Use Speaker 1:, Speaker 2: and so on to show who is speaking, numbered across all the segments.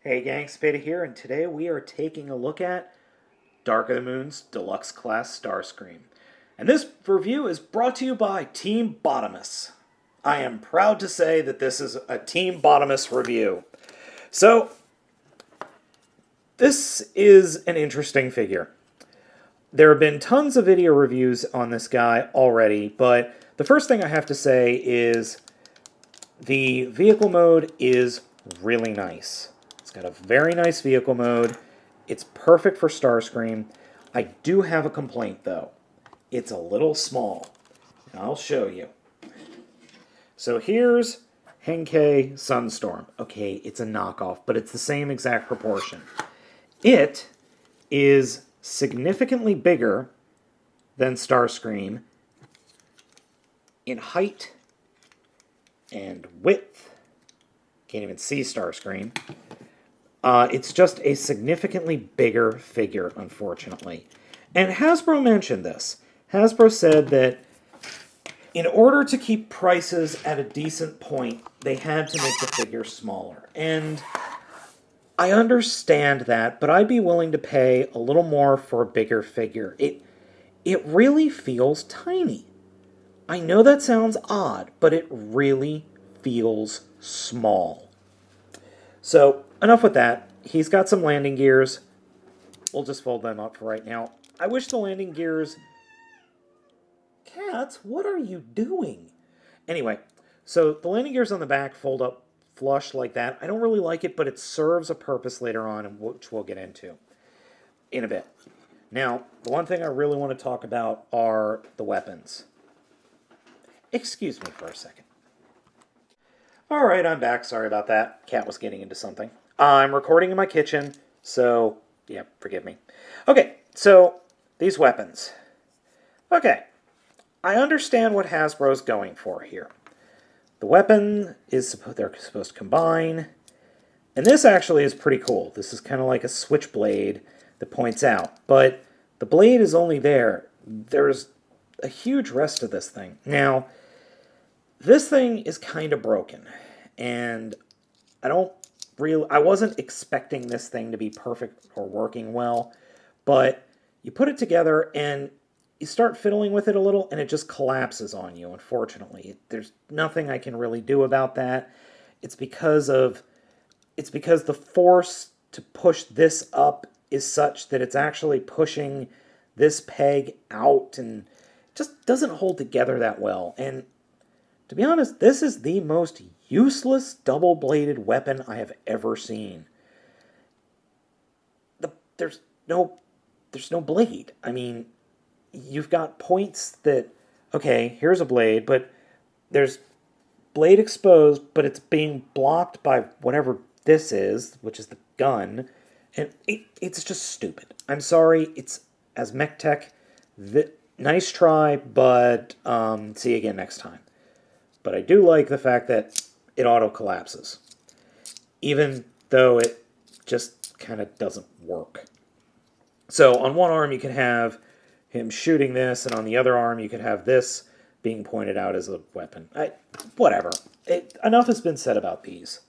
Speaker 1: Hey gang, Spada here, and today we are taking a look at Dark of the Moon's Deluxe Class Starscream. And this review is brought to you by Team Bottomus. I am proud to say that this is a Team Bottomus review. So, this is an interesting figure. There have been tons of video reviews on this guy already, but the first thing I have to say is the vehicle mode is really nice. It's got a very nice vehicle mode. It's perfect for Starscream. I do have a complaint, though. It's a little small. And I'll show you. So here's Henkei Sunstorm. Okay, it's a knockoff, but it's the same exact proportion. It is significantly bigger than Starscream in height and width. Can't even see Starscream. It's just a significantly bigger figure, unfortunately. And Hasbro mentioned this. Hasbro said that in order to keep prices at a decent point, they had to make the figure smaller. And I understand that, but I'd be willing to pay a little more for a bigger figure. It really feels tiny. I know that sounds odd, but it really feels small. So, enough with that. He's got some landing gears. We'll just fold them up for right now. I wish the landing gears... Cats, what are you doing? Anyway, so the landing gears on the back fold up flush like that. I don't really like it, but it serves a purpose later on, which we'll get into in a bit. Now, the one thing I really want to talk about are the weapons. Excuse me for a second. Alright, I'm back. Sorry about that. Cat was getting into something. I'm recording in my kitchen, so, yeah, forgive me. Okay, so, these weapons. Okay, I understand what Hasbro's going for here. The weapon is they're supposed to combine, and this actually is pretty cool. This is kind of like a switchblade that points out, but the blade is only there. There's a huge rest of this thing. Now, this thing is kind of broken, and I wasn't expecting this thing to be perfect or working well, but you put it together and you start fiddling with it a little, and it just collapses on you, unfortunately. There's nothing I can really do about that. It's because the force to push this up is such that it's actually pushing this peg out, and it just doesn't hold together that well. And to be honest, this is the most useless double-bladed weapon I have ever seen. There's no blade. I mean, you've got points that, okay, here's a blade, but there's blade exposed, but it's being blocked by whatever this is, which is the gun, and it's just stupid. I'm sorry, it's as mech tech, nice try, but see you again next time. But I do like the fact that it auto-collapses, even though it just kind of doesn't work. So on one arm you can have him shooting this, and on the other arm you could have this being pointed out as a weapon. Whatever. Enough has been said about these.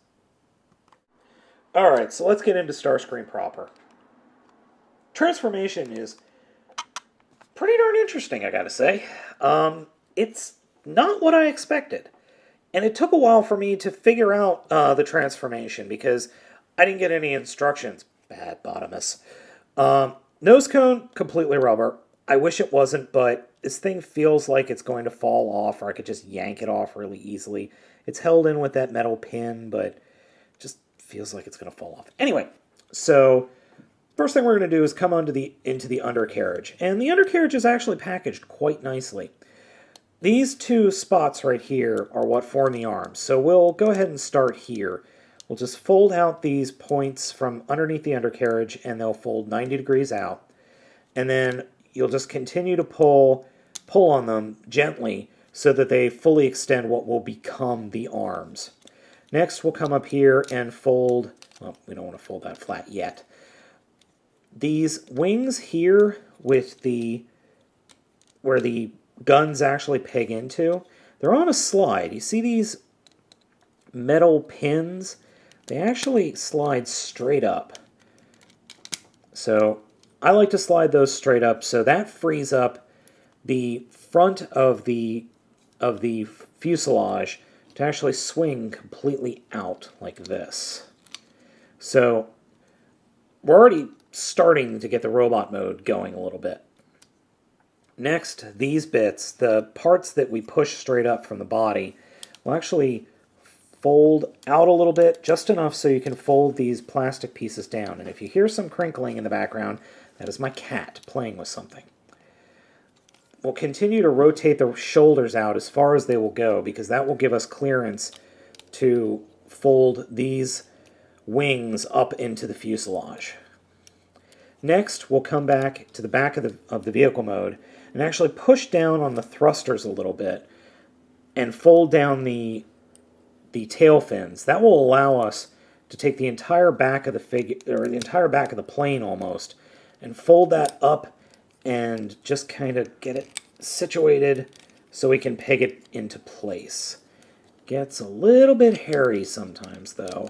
Speaker 1: Alright, so let's get into Starscream proper. Transformation is pretty darn interesting, I gotta say. It's not what I expected. And it took a while for me to figure out the transformation, because I didn't get any instructions. Bad Bottomus. Nose cone, completely rubber. I wish it wasn't, but this thing feels like it's going to fall off, or I could just yank it off really easily. It's held in with that metal pin, but it just feels like it's going to fall off. Anyway, so first thing we're going to do is come into the undercarriage. And the undercarriage is actually packaged quite nicely. These two spots right here are what form the arms. So we'll go ahead and start here. We'll just fold out these points from underneath the undercarriage, and they'll fold 90 degrees out. And then you'll just continue to pull on them gently so that they fully extend what will become the arms. Next, we'll come up here and fold, well, we don't want to fold that flat yet. These wings here with where the guns actually peg into, they're on a slide. You see these metal pins? they actually slide straight up. So I like to slide those straight up, so that frees up the front of the fuselage to actually swing completely out like this. So we're already starting to get the robot mode going a little bit. Next, these bits, the parts that we push straight up from the body, will actually fold out a little bit, just enough so you can fold these plastic pieces down. And if you hear some crinkling in the background, that is my cat playing with something. We'll continue to rotate the shoulders out as far as they will go, because that will give us clearance to fold these wings up into the fuselage. Next, we'll come back to the back of the vehicle mode and actually push down on the thrusters a little bit and fold down the tail fins. That will allow us to take the entire back of the entire back of the plane almost, and fold that up and just kind of get it situated so we can peg it into place. Gets a little bit hairy sometimes though,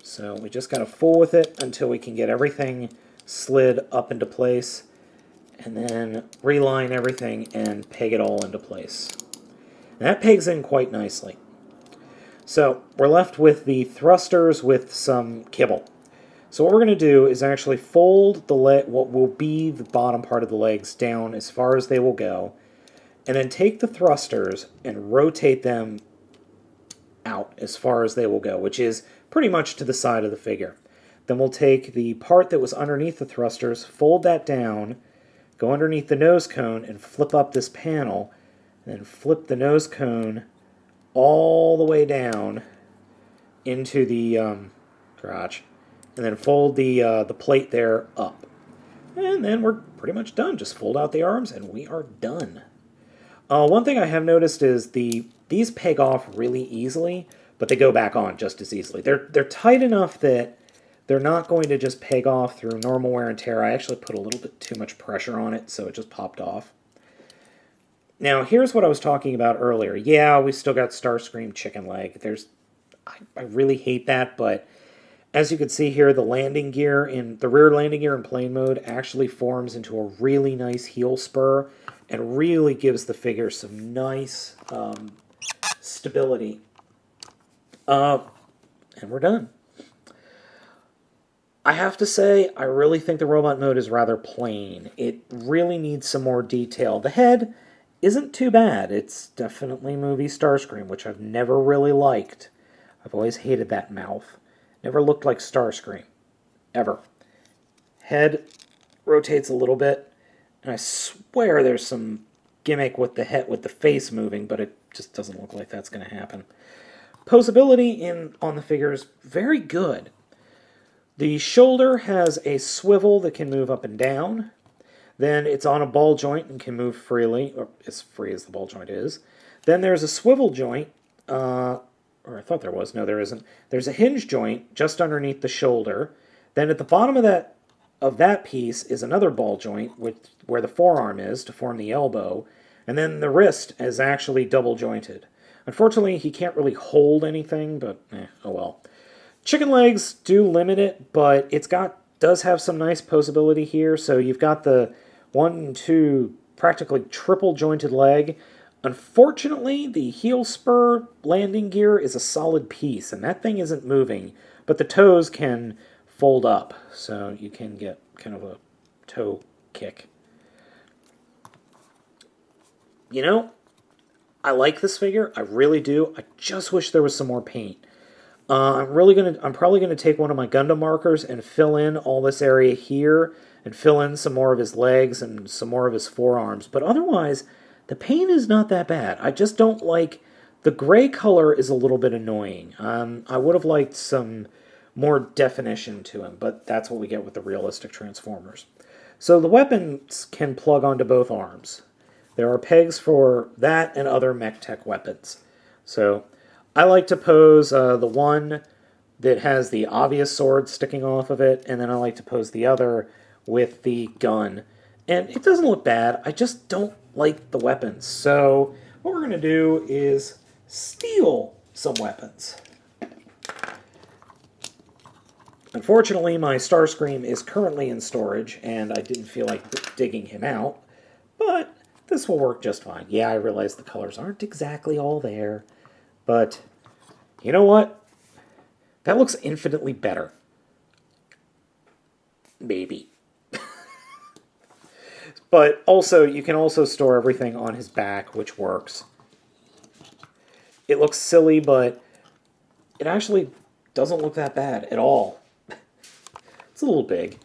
Speaker 1: so we just gotta fool with it until we can get everything slid up into place, and then reline everything and peg it all into place. And that pegs in quite nicely. So we're left with the thrusters with some kibble. So what we're going to do is actually fold what will be the bottom part of the legs down as far as they will go, and then take the thrusters and rotate them out as far as they will go, which is pretty much to the side of the figure. Then we'll take the part that was underneath the thrusters, fold that down, go underneath the nose cone, and flip up this panel, and then flip the nose cone all the way down into the crotch, and then fold the plate there up. And then we're pretty much done. Just fold out the arms, and we are done. One thing I have noticed is these peg off really easily, but they go back on just as easily. They're tight enough that they're not going to just peg off through normal wear and tear. I actually put a little bit too much pressure on it, so it just popped off. Now, here's what I was talking about earlier. Yeah, we still got Starscream chicken leg. I really hate that, but as you can see here, the rear landing gear in plane mode actually forms into a really nice heel spur and really gives the figure some nice stability. And we're done. I have to say, I really think the robot mode is rather plain. It really needs some more detail. The head isn't too bad. It's definitely movie Starscream, which I've never really liked. I've always hated that mouth. Never looked like Starscream. Ever. Head rotates a little bit, and I swear there's some gimmick with the head, with the face moving, but it just doesn't look like that's going to happen. Posability on the figure is very good. The shoulder has a swivel that can move up and down. Then it's on a ball joint and can move freely, or as free as the ball joint is. Then there's a swivel joint, or I thought there was. No, there isn't. There's a hinge joint just underneath the shoulder. Then at the bottom of that piece is another ball joint where the forearm is to form the elbow. And then the wrist is actually double jointed. Unfortunately, he can't really hold anything, but oh well. Chicken legs do limit it, but does have some nice posability here. So you've got the 1, 2, practically triple jointed leg. Unfortunately, the heel spur landing gear is a solid piece, and that thing isn't moving, but the toes can fold up, so you can get kind of a toe kick. You know, I like this figure, I really do. I just wish there was some more paint. I'm probably gonna take one of my Gundam markers and fill in all this area here, and fill in some more of his legs and some more of his forearms. But otherwise, the paint is not that bad. I just don't like the gray color is a little bit annoying. I would have liked some more definition to him, but that's what we get with the realistic Transformers. So the weapons can plug onto both arms. There are pegs for that and other mech-tech weapons. So I like to pose the one that has the obvious sword sticking off of it, and then I like to pose the other with the gun. And it doesn't look bad, I just don't like the weapons. So what we're going to do is steal some weapons. Unfortunately, my Starscream is currently in storage, and I didn't feel like digging him out, but this will work just fine. Yeah, I realize the colors aren't exactly all there, but you know what? That looks infinitely better. Maybe. But also, you can also store everything on his back, which works. It looks silly, but it actually doesn't look that bad at all. It's a little big.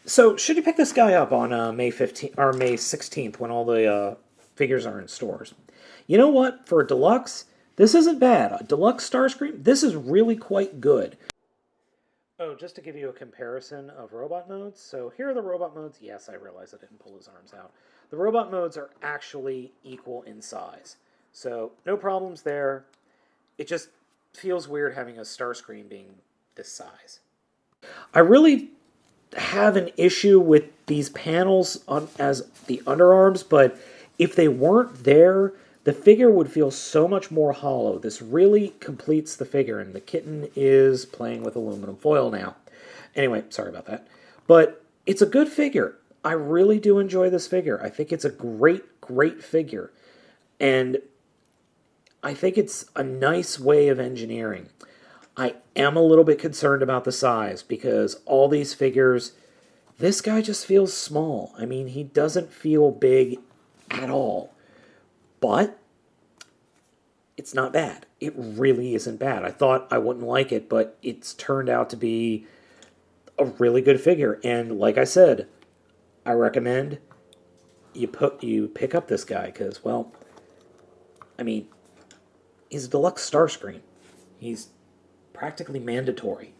Speaker 1: So, should you pick this guy up on May 15th or May 16th when all the figures are in stores? You know what? For a deluxe, this isn't bad. A deluxe Starscream, this is really quite good. Oh, just to give you a comparison of robot modes. So here are the robot modes. Yes, I realize I didn't pull his arms out. The robot modes are actually equal in size. So no problems there. It just feels weird having a Starscream being this size. I really have an issue with these panels on as the underarms, but if they weren't there, the figure would feel so much more hollow. This really completes the figure, and the kitten is playing with aluminum foil now. Anyway, sorry about that. But it's a good figure. I really do enjoy this figure. I think it's a great, great figure. And I think it's a nice way of engineering. I am a little bit concerned about the size because all these figures, this guy just feels small. I mean, he doesn't feel big at all. But it's not bad. It really isn't bad. I thought I wouldn't like it, but it's turned out to be a really good figure. And like I said, I recommend you pick up this guy because, well, I mean, he's a deluxe Starscream. He's practically mandatory.